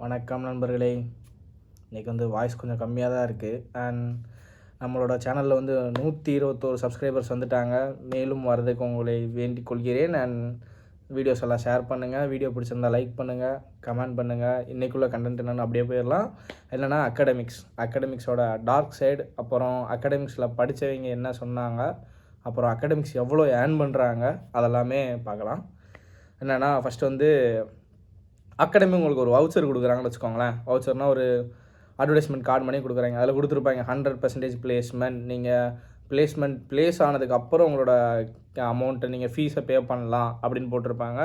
வணக்கம் நண்பர்களே. இன்றைக்கி வாய்ஸ் கொஞ்சம் கம்மியாக தான் இருக்குது. அண்ட் நம்மளோட சேனலில் 121 சப்ஸ்கிரைபர்ஸ் வந்துட்டாங்க. மேலும் வரதுக்கு உங்களை வேண்டிக் கொள்கிறேன். அண்ட் வீடியோஸ் எல்லாம் ஷேர் பண்ணுங்கள். வீடியோ பிடிச்சிருந்தால் லைக் பண்ணுங்கள், கமெண்ட் பண்ணுங்கள். இன்றைக்குள்ள கண்டென்ட் என்னென்னு அப்படியே போயிடலாம். என்னென்னா அகாடமிக்ஸோட டார்க் சைடு, அப்புறம் அகாடமிக்ஸில் படித்தவங்க என்ன சொன்னாங்க, அப்புறம் அகாடமிக்ஸ் எவ்வளோ ஏர்ன் பண்ணுறாங்க, அதெல்லாமே பார்க்கலாம். என்னென்னா ஃபஸ்ட்டு அகாடமி உங்களுக்கு ஒரு வவுச்சர் கொடுக்குறாங்கன்னு வச்சுக்கோங்களேன். வவுச்சர்னால் ஒரு அட்வர்டைஸ்மெண்ட் கார்டு பண்ணி கொடுக்குறாங்க. அதில் கொடுத்துருப்பாங்க 100% பிளேஸ்மெண்ட். நீங்கள் பிளேஸ் ஆனதுக்கு அப்புறம் உங்களோட அமௌண்ட்டு நீங்கள் ஃபீஸை பே பண்ணலாம் அப்படின்னு போட்டிருப்பாங்க.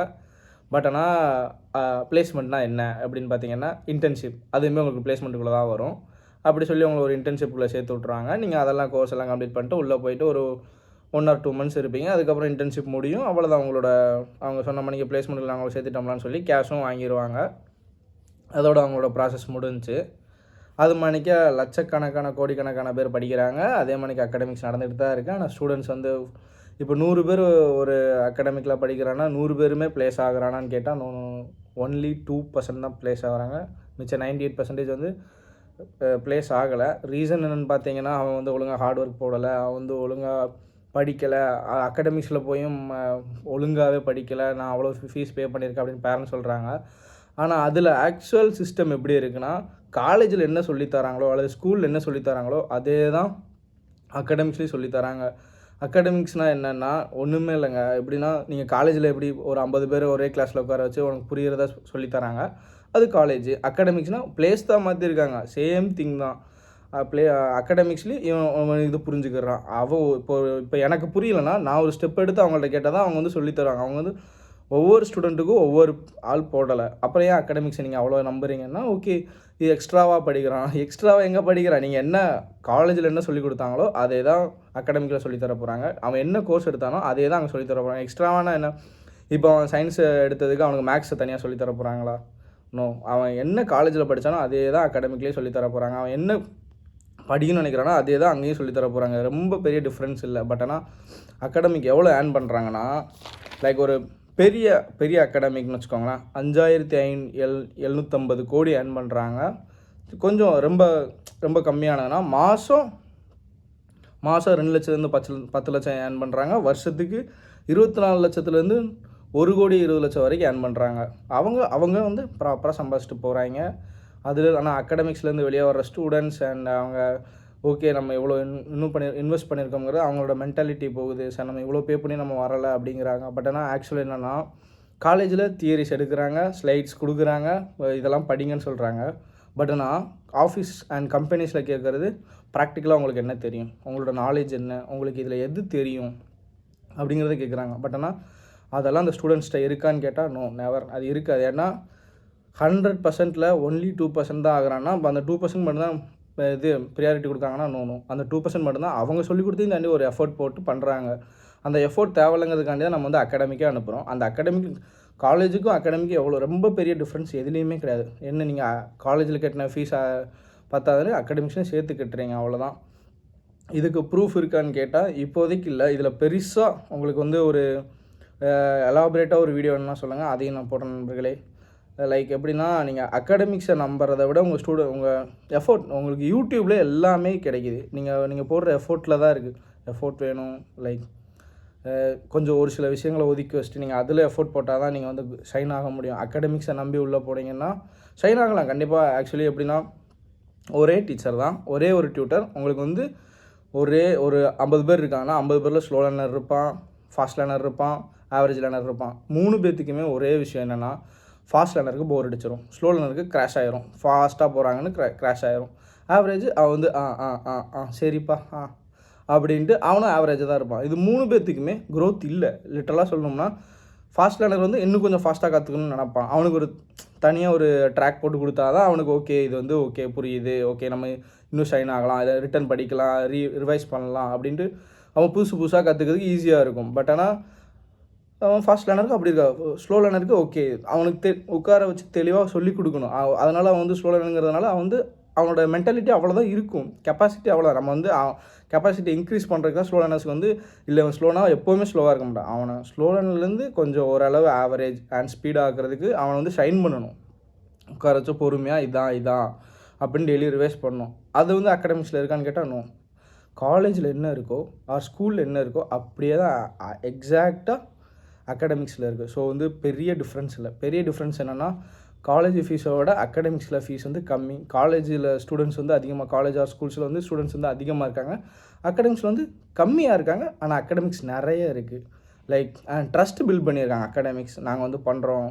பட் ஆனால் பிளேஸ்மெண்ட்னால் என்ன அப்படின்னு பார்த்தீங்கன்னா இன்டர்ன்ஷிப். அதுவுமே உங்களுக்கு பிளேஸ்மெண்ட்டுக்குள்ளே தான் வரும். அப்படி சொல்லி உங்களை ஒரு இன்டர்ன்ஷிப்புக்குள்ளே சேர்த்து விட்ருவாங்க. நீங்கள் அதெல்லாம் கோர்ஸ் எல்லாம் கம்ப்ளீட் பண்ணிட்டு உள்ளே போயிட்டு ஒரு 1 or 2 months இருப்பீங்க. அதுக்கப்புறம் இன்டர்ன்ஷிப் முடியும். அவ்வளோதான், அவங்க சொன்ன மணிக்கு பிளேஸ்மெண்ட்டில் நாங்கள் சேர்த்துட்டோம்லான்னு சொல்லி கேஷும் வாங்கிடுவாங்க. அதோட அவங்களோட ப்ராசஸ் முடிஞ்சு. அது மணிக்க லட்சக்கணக்கான கோடிக்கணக்கான பேர் படிக்கிறாங்க. அதே மணிக்கு அகாடமிக்ஸ் நடந்துகிட்டு தான் இருக்குது. ஆனால் ஸ்டூடெண்ட்ஸ் இப்போ 100 பேர் ஒரு அகாடமிக்கில் படிக்கிறான்னா 100 பேருமே ப்ளேஸ் ஆகுறானான்னு கேட்டால் only 2% தான் ப்ளேஸ் ஆகுறாங்க. மிச்சம் 98% ப்ளேஸ் ஆகலை. ரீசன் என்னென்னு பார்த்தீங்கன்னா, அவன் ஒழுங்காக ஹார்ட் ஒர்க் போடலை, அவன் ஒழுங்காக படிக்கலை, அகாடமிக்ஸில் போயும் ஒழுங்காகவே படிக்கலை, நான் அவ்வளோ ஃபீஸ் பே பண்ணியிருக்கேன் அப்படின்னு பேரண்ட்ஸ் சொல்கிறாங்க. ஆனால் அதில் ஆக்சுவல் சிஸ்டம் எப்படி இருக்குன்னா, காலேஜில் என்ன சொல்லித்தராங்களோ அல்லது ஸ்கூலில் என்ன சொல்லித்தராங்களோ அதே தான் அகாடமிக்ஸ்லேயும் சொல்லித்தராங்க. அகாடமிக்ஸ்னால் என்னென்னா ஒன்றுமே இல்லைங்க. எப்படின்னா, நீங்கள் காலேஜில் எப்படி ஒரு 50 பேர் ஒரே கிளாஸில் உட்கார வச்சு உனக்கு புரிகிறதா சொல்லித்தராங்க, அது காலேஜ். அகாடமிக்ஸ்னால் பிளேஸ் தான் மாற்றிருக்காங்க, சேம் திங் தான். அகாடமிக்ஸ்லேயும் இவன் இது புரிஞ்சுக்கிறான். இப்போ எனக்கு புரியலைன்னா நான் ஒரு ஸ்டெப் எடுத்து அவங்கள்ட்ட கேட்டால் தான் அவங்க சொல்லித்தருவாங்க. அவங்க ஒவ்வொரு ஸ்டூடெண்ட்டுக்கும் ஒவ்வொரு ஆள் போடலை. அப்புறம் ஏன் அகாடமிக்ஸை நீங்கள் அவ்வளோ நம்புறீங்கன்னா, ஓகே இது எக்ஸ்ட்ராவாக படிக்கிறான். எக்ஸ்ட்ராவாக எங்கே படிக்கிறான்? நீங்கள் என்ன காலேஜில் என்ன சொல்லி கொடுத்தாங்களோ அதே தான் அகாடமிக்கில் சொல்லித்தர போகிறாங்க. அவன் என்ன கோர்ஸ் எடுத்தானோ அதே தான் அங்கே சொல்லித்தர போகிறாங்க. எக்ஸ்ட்ராவானா என்ன? இப்போ அவன் சயின்ஸ் எடுத்ததுக்கு அவனுக்கு மேக்ஸை தனியாக சொல்லித்தர போகிறாங்களா? நோ. அவன் என்ன காலேஜில் படித்தானோ அதே தான் அகாடமிக்லேயே சொல்லித்தர போகிறாங்க. அவன் என்ன படிக்கணும்னு நினைக்கிறானா அதே தான் அங்கேயும் சொல்லித்தர போகிறாங்க. ரொம்ப பெரிய டிஃப்ரென்ஸ் இல்லை. பட் ஆனால் அகாடமிக் எவ்வளோ ஏர்ன் பண்ணுறாங்கன்னா, லைக் ஒரு பெரிய பெரிய அகாடமிக்னு வச்சுக்கோங்களேன், 5750 கோடி ஏர்ன் பண்ணுறாங்க. கொஞ்சம் ரொம்ப ரொம்ப கம்மியானதுன்னா மாதம் 2 லட்சத்துலேருந்து 10 லட்சம் ஏர்ன் பண்ணுறாங்க. வருஷத்துக்கு 24 லட்சத்துலேருந்து 1,20 லட்சம் வரைக்கும் ஏர்ன் பண்ணுறாங்க. அவங்க ப்ராப்பராக சம்பாதிச்சிட்டு போகிறாங்க. அதில் ஆனால் அகாடமிக்ஸ்லேருந்து வெளியே வர ஸ்டூடெண்ட்ஸ் அண்ட் அவங்க ஓகே நம்ம இவ்வளோ இன்வெஸ்ட் பண்ணியிருக்கோங்கிறது அவங்களோட மென்டாலிட்டி போகுது. சார் நம்ம இவ்வளோ பே பண்ணி நம்ம வரலை அப்படிங்கிறாங்க. பட் ஆனால் ஆக்சுவலி என்னென்னா, காலேஜில் தியரிஸ் எடுக்கிறாங்க, ஸ்லைட்ஸ் கொடுக்குறாங்க, இதெல்லாம் படிங்கன்னு சொல்கிறாங்க. பட் ஆனால் ஆஃபீஸ் அண்ட் கம்பெனிஸில் கேட்குறது ப்ராக்டிக்கலாக உங்களுக்கு என்ன தெரியும், உங்களோட நாலேஜ் என்ன, உங்களுக்கு இதில் எது தெரியும் அப்படிங்கிறத கேட்குறாங்க. பட் ஆனால் அதெல்லாம் அந்த ஸ்டூடெண்ட்ஸ்கிட்ட இருக்கான்னு கேட்டால் நோ, நெவர். அது இருக்காது. ஏன்னா 100%ல் only 2% தான் ஆகுறான்னா, அப்போ அந்த 2% மட்டும்தான் இது ப்ரியாரிட்டி கொடுத்தாங்கன்னா நோ. அந்த 2% மட்டும்தான் அவங்க சொல்லிக் கொடுத்து தாண்டி ஒரு எஃபோர்ட் போட்டு பண்ணுறாங்க. அந்த எஃபோர்ட் தேவையில்லைங்கிறதுக்காண்டி தான் நம்ம அகாடமிக்கே அனுப்புகிறோம். அந்த அகாடமிக் காலேஜுக்கும் அகாடமிக்கும் எவ்வளோ ரொம்ப பெரிய டிஃப்ரென்ஸ் எதுலேயுமே கிடையாது. என்ன நீங்கள் காலேஜில் கட்டின ஃபீஸை பத்தாது, அகாடமிக்ஸ்லையும் சேர்த்து கட்டுறீங்க, அவ்வளோதான். இதுக்கு ப்ரூஃப் இருக்கான்னு கேட்டால் இப்போதைக்கு இல்லை. இதில் பெருசாக உங்களுக்கு ஒரு எலாபரேட்டாக ஒரு வீடியோ வேணும்னா சொல்லுங்கள், அதையும் நான் போடுறேன் நண்பர்களே. லைக் எப்படின்னா, நீங்கள் அகாடமிக்ஸை நம்புறதை விட உங்கள் எஃபோர்ட் உங்களுக்கு யூடியூப்பில் எல்லாமே கிடைக்கிது. நீங்கள் போடுற எஃபோர்ட்டில் தான் இருக்குது. எஃபோர்ட் வேணும். லைக் கொஞ்சம் ஒரு சில விஷயங்களை ஒதுக்கி வச்சுட்டு நீங்கள் அதில் எஃபோர்ட் போட்டால் தான் நீங்கள் ஷைன் ஆக முடியும். அகாடமிக்ஸை நம்பி உள்ளே போனீங்கன்னா ஷைன் ஆகலாம் கண்டிப்பாக. ஆக்சுவலி எப்படின்னா, ஒரே டீச்சர் தான், ஒரே ஒரு டியூட்டர். உங்களுக்கு ஒரே ஒரு 50 பேர் இருக்காங்கன்னா 50 பேரில் ஸ்லோ லேர்னர் இருப்பான், ஃபாஸ்ட் லேர்னர் இருப்பான், ஆவரேஜ் லேர்னர் இருப்பான். 3 பேர்த்துக்குமே ஒரே விஷயம் என்னென்னா, ஃபாஸ்ட் லேர்னருக்கு போர் அடிச்சிடும், ஸ்லோ லேர்னருக்கு கிராஷ் ஆகிரும். ஃபாஸ்ட்டாக போகிறாங்கன்னு கிராஷ் ஆகிரும். ஆவரேஜ் அவன் சரிப்பா அப்படின்ட்டு அவனும் ஆவரேஜாக தான் இருப்பான். இது 3 பேர்த்துக்குமே க்ரோத் இல்லை. லிட்டரலாக சொல்லணும்னா, ஃபாஸ்ட் லேர்னர் இன்னும் கொஞ்சம் ஃபாஸ்ட்டாக கற்றுக்கணும்னு நினப்பான். அவனுக்கு ஒரு தனியாக ஒரு ட்ராக் போட்டு கொடுத்தா தான் அவனுக்கு ஓகே இது ஓகே புரியுது, ஓகே நம்ம இன்னும் ஷைன் ஆகலாம், இதை ரிட்டன் படிக்கலாம், ரிவைஸ் பண்ணலாம் அப்படின்ட்டு அவன் புதுசாக கற்றுக்கிறதுக்கு ஈஸியாக இருக்கும். பட் ஆனால் அவன் ஃபாஸ்ட் லேர்னருக்கு அப்படி இருக்கா, ஸ்லோ லேர்னருக்கு ஓகே அவனுக்கு உட்கார வச்சு தெளிவாக சொல்லிக் கொடுக்கணும். அதனால் அவன் ஸ்லோ லேர்னுங்கிறதுனால அவனோட மென்டாலிட்டி அவ்வளோதான் இருக்கும், கெப்பாசிட்டி அவ்வளோதான். நம்ம கெப்பாசிட்டி இன்க்ரீஸ் பண்ணுறதுக்கு தான் ஸ்லோ லேர்னர்ஸ்க்கு இல்லை அவன் ஸ்லோனா எப்போவுமே ஸ்லோவாக இருக்க மாட்டான். அவனை ஸ்லோ லேர்னர்லேருந்து கொஞ்சம் ஓரளவு ஆவரேஜ் அண்ட் ஸ்பீடாக ஆக்கிறதுக்கு அவனை ஷைன் பண்ணணும். உட்கார வச்சு பொறுமையாக இதான் அப்படின்னு டெய்லி ரிவைஸ் பண்ணணும். அது வந்து அகாடமிக்ஸில் இருக்கான்னு கேட்டால் நோ. காலேஜில் என்ன இருக்கோ ஸ்கூலில் என்ன இருக்கோ அப்படியே தான் எக்ஸாக்டாக அகாடமிக்ஸில் இருக்குது. ஸோ வந்து பெரிய டிஃப்ரென்ஸ் இல்லை. பெரிய டிஃப்ரென்ஸ் என்னென்னா காலேஜ் ஃபீஸோட அகாடமிக்ஸில் ஃபீஸ் வந்து கம்மி. காலேஜில் ஸ்டூடெண்ட்ஸ் வந்து அதிகமாக, காலேஜ் ஆர் ஸ்கூல்ஸில் வந்து ஸ்டூடெண்ட்ஸ் வந்து அதிகமாக இருக்காங்க. அகாடமிக்ஸில் வந்து கம்மியாக இருக்காங்க. ஆனால் அகாடமிக்ஸ் நிறைய இருக்குது. லைக் ட்ரஸ்ட் பில்ட் பண்ணியிருக்காங்க அகாடமிக்ஸ். நாங்கள் வந்து பண்ணுறோம்,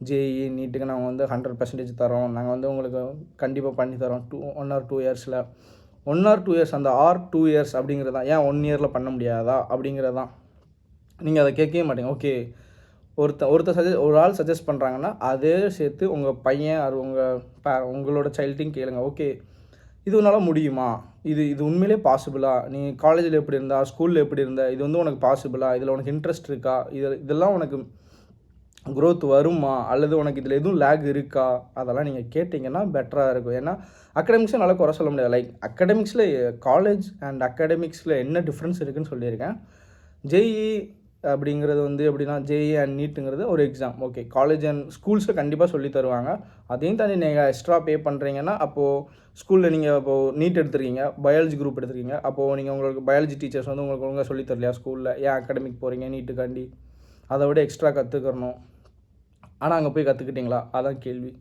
ஜேஇ நீட்டுக்கு நாங்கள் வந்து 100% தரோம், நாங்கள் வந்து உங்களுக்கு கண்டிப்பாக பண்ணி தரோம் 1 or 2 இயர்ஸில். 1 or 2 இயர்ஸ், அந்த 2 இயர்ஸ் அப்படிங்கிறது தான். ஏன் 1 இயரில் பண்ண முடியாதா அப்படிங்கிறது தான். நீங்கள் அதை கேட்கவே மாட்டீங்க. ஓகே, ஒரு ஆள் சஜஸ்ட் பண்ணுறாங்கன்னா அதே சேர்த்து உங்கள் பையன் அது உங்களோட சைல்டையும் கேளுங்க. ஓகே, இது உன்னால் முடியுமா, இது உண்மையிலே பாசிபிளா, நீ காலேஜில் எப்படி இருந்தா, ஸ்கூலில் எப்படி இருந்தா, இது வந்து உனக்கு பாசிபிளா, இதில் உனக்கு இன்ட்ரெஸ்ட் இருக்கா, இதெல்லாம் உனக்கு க்ரோத் வருமா, அல்லது உனக்கு இதில் எதுவும் லேக் இருக்கா, அதெல்லாம் நீங்கள் கேட்டிங்கன்னா பெட்டராக இருக்கும். ஏன்னா அகாடமிக்ஸை நல்லா குறை சொல்ல முடியாது. லைக் அகாடமிக்ஸில் காலேஜ் அண்ட் அகாடமிக்ஸில் என்ன டிஃப்ரென்ஸ் இருக்குதுன்னு சொல்லியிருக்கேன். ஜேஇ அப்படிங்கிறது வந்து எப்படின்னா ஜேஇ அண்ட் நீட்டுங்கிறது ஒரு எக்ஸாம். ஓகே, காலேஜ் அண்ட் ஸ்கூல்ஸில் கண்டிப்பாக சொல்லி தருவாங்க. அதையும் தாண்டி நீங்கள் எக்ஸ்ட்ரா பே பண்ணுறீங்கன்னா, அப்போது ஸ்கூலில் நீங்கள் இப்போது நீட் எடுத்துருக்கீங்க, பயாலஜி குரூப் எடுத்துருக்கீங்க, அப்போது நீங்கள் உங்களுக்கு பயாலஜி டீச்சர்ஸ் வந்து உங்களுக்கு ஒழுங்காக சொல்லி தரலையா ஸ்கூலில், ஏன் அகாடமிக் போகிறீங்க நீட்டுக்காண்டி, அதை விட எக்ஸ்ட்ரா கற்றுக்கணும். ஆனால் அங்கே போய் கற்றுக்கிட்டிங்களா, அதான் கேள்வி.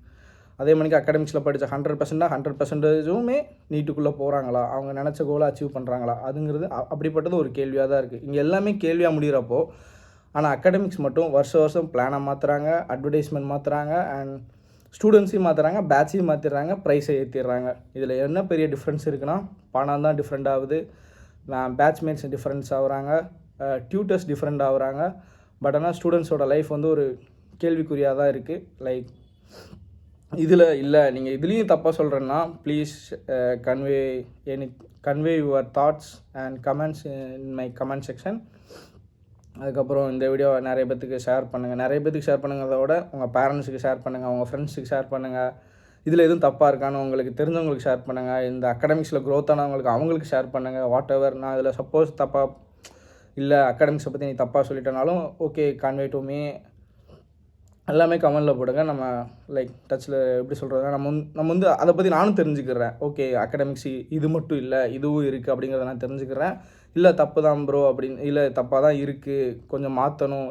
அதே மணிக்கு அகாடமிக்ஸில் படித்த 100%, 100%மே நீட்டுக்குள்ளே போகிறாங்களா, அவங்க நினச்ச கோலை அச்சீவ் பண்ணுறாங்களா, அதுங்கிறது அப்படிப்பட்டது ஒரு கேள்வியாக தான் இருக்குது. இங்கே எல்லாமே கேள்வியாக முடிகிறப்போ, ஆனால் அகாடமிக்ஸ் மட்டும் வருஷம் பிளானை மாற்றுறாங்க, அட்வர்டைஸ்மெண்ட் மாற்றுறாங்க, அண்ட் ஸ்டூடெண்ட்ஸையும் மாற்றுறாங்க, பேட்சையும் மாற்றிடுறாங்க, ப்ரைஸை ஏற்றிடுறாங்க. இதில் என்ன பெரிய டிஃப்ரென்ஸ் இருக்குன்னா, பணம் தான் டிஃப்ரெண்ட் ஆகுது, பேட்ச்மேட்ஸ் டிஃப்ரென்ஸ் ஆகுறாங்க, டியூட்டர்ஸ் டிஃப்ரெண்ட் ஆகுறாங்க. பட் ஆனால் ஸ்டூடெண்ட்ஸோட லைஃப் வந்து ஒரு கேள்விக்குறியாக தான் இருக்குது. லைக் இதில் இல்லை, நீங்கள் இதுலேயும் தப்பாக சொல்கிறேன்னா please convey your thoughts and comments in my comment section. அதுக்கப்புறம் இந்த வீடியோ நிறைய பேத்துக்கு ஷேர் பண்ணுங்கள். அதை விட உங்கள் பேரண்ட்ஸுக்கு ஷேர் பண்ணுங்கள், உங்கள் ஃப்ரெண்ட்ஸுக்கு ஷேர் பண்ணுங்கள். இதில் எதுவும் தப்பாக இருக்கான்னு உங்களுக்கு தெரிஞ்சவங்களுக்கு ஷேர் பண்ணுங்கள். இந்த அகாடமிக்ஸில் க்ரோத் ஆனவங்களுக்கு அவங்களுக்கு ஷேர் பண்ணுங்கள். வாட் எவர், நான் இதில் சப்போஸ் தப்பாக இல்லை, அகாடமிக்ஸை பற்றி நீ தப்பாக சொல்லிட்டனாலும் ஓகே, கன்வே டு மீ, எல்லாமே கமெண்டில் போடுங்க. நம்ம லைக் டச்சில் எப்படி சொல்கிறதுனா, நம்ம வந்து அதை பற்றி நானும் தெரிஞ்சுக்கிறேன். ஓகே, அகாடமிக்ஸ் இது மட்டும் இல்லை, இதுவும் இருக்குது அப்படிங்கிறத நான் தெரிஞ்சுக்கிறேன். இல்லை தப்பு தான் ப்ரோ அப்படின்னு, இல்லை தப்பாக தான் இருக்குது, கொஞ்சம் மாற்றணும்.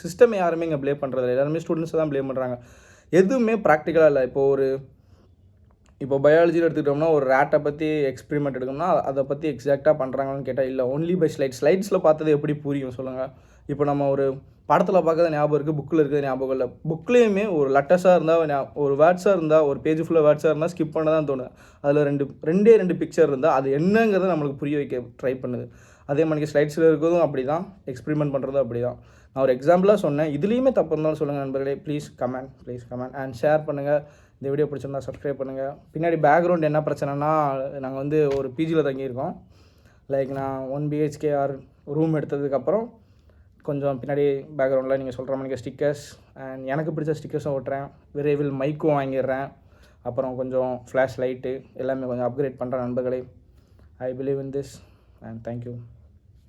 சிஸ்டம் யாருமே இங்கே ப்ளே பண்ணுறது, எல்லாருமே ஸ்டூடெண்ட்ஸை தான் ப்ளே பண்ணுறாங்க. எதுவுமே ப்ராக்டிக்கலாக இல்லை. இப்போ பயாலஜியில் எடுத்துக்கிட்டோம்னா ஒரு ரேட்டை பற்றி எக்ஸ்பெரிமெண்ட் எடுக்கணும்னா அதை பற்றி எக்ஸாக்டாக பண்ணுறாங்கன்னு கேட்டால் இல்லை, ஒன்லி பை ஸ்லைட்ஸில் பார்த்தது எப்படி புரியும் சொல்லுங்கள். இப்போ நம்ம ஒரு படத்தில் பார்க்கறது ஞாபகம் இருக்குது, புக்கில் இருக்கிறது ஞாபகம் இல்லை. புக்லேயுமே ஒரு லெட்டர்ஸாக இருந்தால், ஒரு வேர்ட்ஸாக இருந்தால், ஒரு பேஜ் ஃபுல்லாக வேர்ட்ஸாக இருந்தால் ஸ்கிப் பண்ண தான் தோணும். அதில் ரெண்டு பிக்சர் இருந்தால் அது என்னங்கிறத நம்மளுக்கு புரிய வைக்க ட்ரை பண்ணுது. அதே மாதிரி ஸ்லைட்ஸில் இருக்கிறதும் அப்படி தான், எக்ஸ்பெரிமெண்ட் பண்ணுறதும் அப்படி தான். நான் ஒரு எக்ஸாம்பிளாக சொன்னேன். இதுலேயுமே தப்பு இருந்தாலும் சொல்லுங்கள் நண்பர்களே. ப்ளீஸ் கமெண்ட் அண்ட் ஷேர் பண்ணுங்கள். இந்த வீடியோ பிடிச்சிருந்தா சப்ஸ்கிரைப் பண்ணுங்கள். பின்னாடி பேக்ரவுண்ட் என்ன பிரச்சனைனா, நாங்கள் வந்து ஒரு பிஜியில் தங்கியிருக்கோம். லைக் நான் 1 BHK ரூம் எடுத்ததுக்கப்புறம் கொஞ்சம் பின்னாடி பேக்ரவுண்டில் நீங்கள் சொல்கிற மாதிரி ஸ்டிக்கர்ஸ் அண்ட் எனக்கு பிடிச்ச ஸ்டிக்கர்ஸும் ஓட்டுறேன். விரைவில் மைக்கும் வாங்கிடுறேன். அப்புறம் கொஞ்சம் ஃப்ளாஷ் லைட்டு எல்லாமே கொஞ்சம் அப்கிரேட் பண்ணுறேன் நண்பர்களே. I believe in this and thank you.